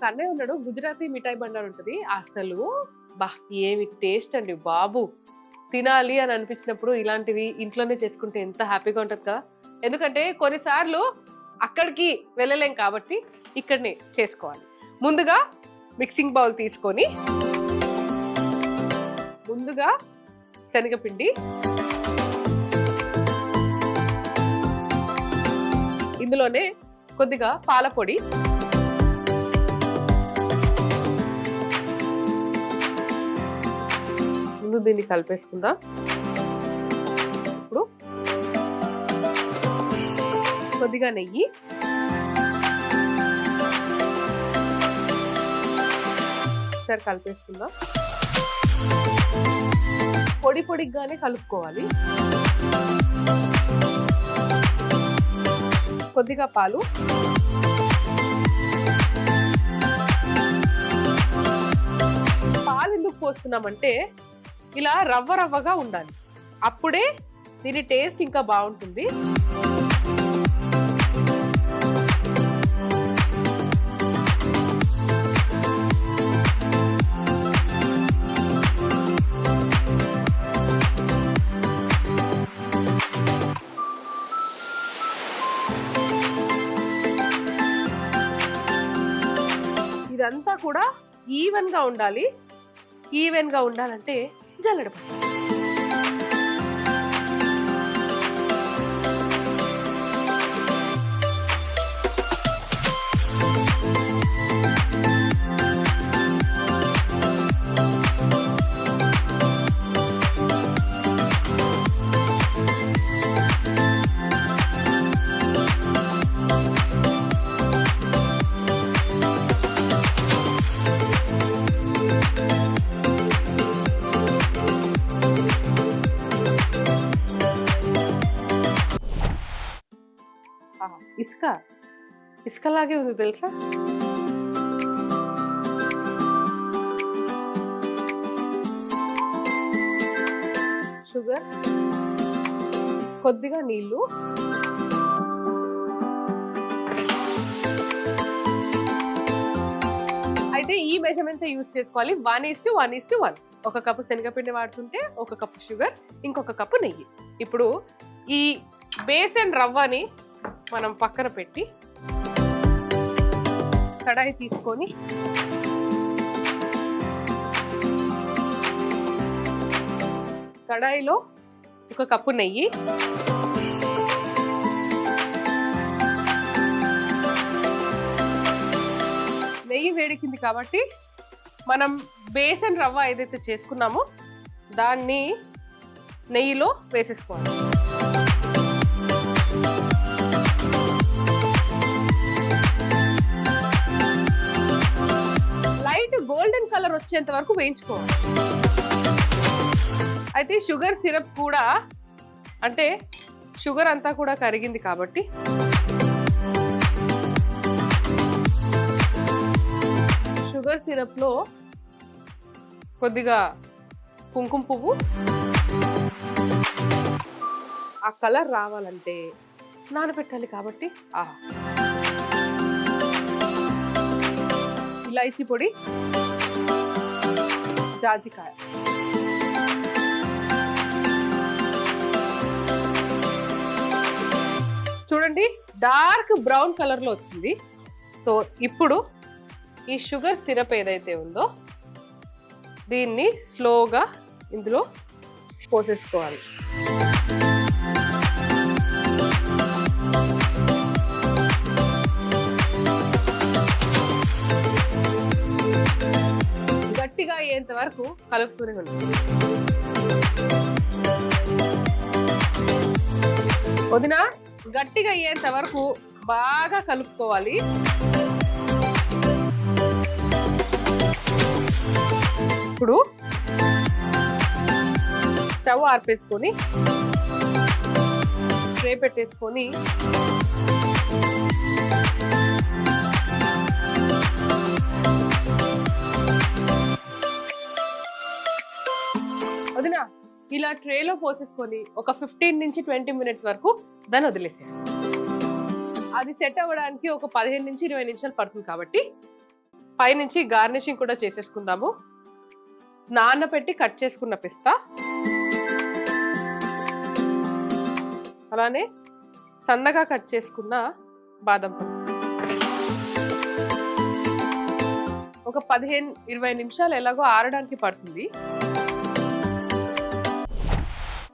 అన్నయ్య ఉన్నాడు, గుజరాతీ మిఠాయి బండారు ఉంటుంది. అసలు బా ఏమి టేస్ట్ అండి బాబు. తినాలి అని అనిపించినప్పుడు ఇలాంటివి ఇంట్లోనే చేసుకుంటే ఎంత హ్యాపీగా ఉంటుంది కదా. ఎందుకంటే కొన్నిసార్లు అక్కడికి వెళ్ళలేం కాబట్టి ఇక్కడనే చేసుకోవాలి. ముందుగా మిక్సింగ్ బౌల్ తీసుకొని ముందుగా శనగపిండి, ఇందులోనే కొద్దిగా పాల పొడి, ముందు దీన్ని కలిపేసుకుందాం. ఇప్పుడు కొద్దిగా నెయ్యి, సరే కలిపేసుకుందాం. పొడి పొడిగానే కలుపుకోవాలి. కొద్దిగా పాలు, పాలు ఎందుకు పోస్తున్నామంటే ఇలా రవ్వ రవ్వగా ఉండాలి, అప్పుడే దీని టేస్ట్ ఇంకా బాగుంటుంది. ఇదంతా కూడా ఈవెన్ గా ఉండాలి. ఈవెన్ గా ఉండాలంటే జల్లెడ పట్టు. ఇసుక ఇసుకలాగే ఉంది తెలుసా. షుగర్, కొద్దిగా నీళ్ళు, అయితే ఈ మెజర్మెంట్స్ యూజ్ చేసుకోవాలి. 1:1:1. 1 కప్పు శనగపిండి వాడుతుంటే 1 కప్పు షుగర్, ఇంకొక కప్పు నెయ్యి. ఇప్పుడు ఈ బేసన్ రవ్వని మనం పక్కన పెట్టి కడాయి తీసుకొని కడాయిలో 1 కప్పు నెయ్యి, నెయ్యి వేడికింది కాబట్టి మనం బేసన్ రవ్వ ఏదైతే చేసుకున్నామో దాన్ని నెయ్యిలో వేసేసుకోవాలి. గోల్డెన్ కలర్ వచ్చేంత వరకు వేయించుకోవాలి. అయితే షుగర్ సిరప్ కూడా, అంటే షుగర్ అంతా కూడా కరిగింది కాబట్టి షుగర్ సిరప్ లో కొద్దిగా కుంకుమ పువ్వు, ఆ కలర్ రావాలంటే నానబెట్టాలి కాబట్టి ఇలాచీ పొడి, జాజికాయ, చూడండి డార్క్ బ్రౌన్ కలర్ లో వచ్చింది. సో ఇప్పుడు ఈ షుగర్ సిరప్ ఏదైతే ఉందో దీన్ని స్లోగా ఇందులో పోసేసుకోవాలి. గట్టిగా అయ్యేంత వరకు కలుపుతూనే ఉంటుంది. వదినా, గట్టిగా అయ్యేంత వరకు బాగా కలుపుకోవాలి. ఇప్పుడు స్టవ్ ఆర్పేసుకొని ట్రే పెట్టేసుకొని వదినా ఇలా ట్రేలో పోసేసుకొని ఒక 15 నుంచి 20 మినిట్స్ వరకు దాన్ని వదిలేసేయాలి. అది సెట్ అవ్వడానికి ఒక 15 నుంచి 20 నిమిషాలు పడుతుంది కాబట్టి పైనుంచి గార్నిషింగ్ కూడా చేసేసుకుందాము. నానబెట్టి కట్ చేసుకున్న పిస్తా, అలానే సన్నగా కట్ చేసుకున్న బాదం పప్పు. ఒక 15-20 నిమిషాలు ఎలాగో ఆరడానికి పడుతుంది.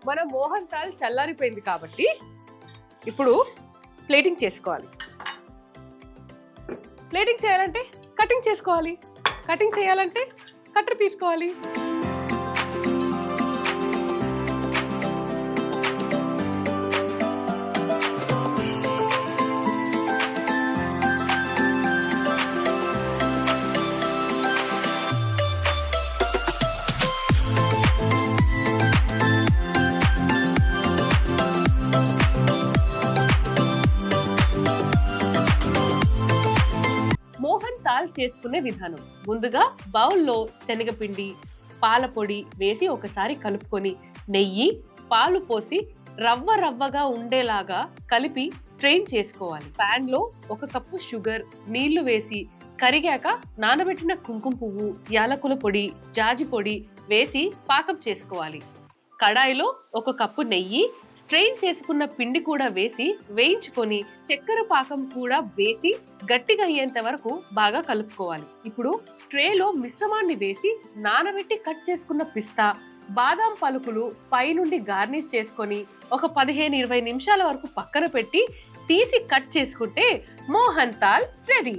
మన మోహన్ థాల్ చల్లారిపోయింది కాబట్టి ఇప్పుడు ప్లేటింగ్ చేసుకోవాలి. ప్లేటింగ్ చేయాలంటే కటింగ్ చేసుకోవాలి, కటింగ్ చేయాలంటే కట్టర్ తీసుకోవాలి. మోహన్ థాల్ చేసుకునే విధానం: ముందుగా బౌల్లో శనగపిండి, పాల పొడి వేసి ఒకసారి కలుపుకొని నెయ్యి, పాలు పోసి రవ్వగా ఉండేలాగా కలిపి స్ట్రెయిన్ చేసుకోవాలి. పాన్ లో 1 కప్పు షుగర్, నీళ్లు వేసి కరిగాక నానబెట్టిన కుంకుమ పువ్వు, యాలకుల పొడి, జాజి పొడి వేసి పాకం చేసుకోవాలి. కడాయిలో 1 కప్పు నెయ్యి, స్ట్రెయిన్ చేసుకున్న పిండి కూడా వేసి వేయించుకొని చక్కెర పాకం కూడా వేసి గట్టిగా అయ్యేంత వరకు బాగా కలుపుకోవాలి. ఇప్పుడు ట్రేలో మిశ్రమాన్ని వేసి నానబెట్టి కట్ చేసుకున్న పిస్తా, బాదాం పలుకులు పైనుండి గార్నిష్ చేసుకొని ఒక 15-20 నిమిషాల వరకు పక్కన పెట్టి తీసి కట్ చేసుకుంటే మోహన్ థాల్ రెడీ.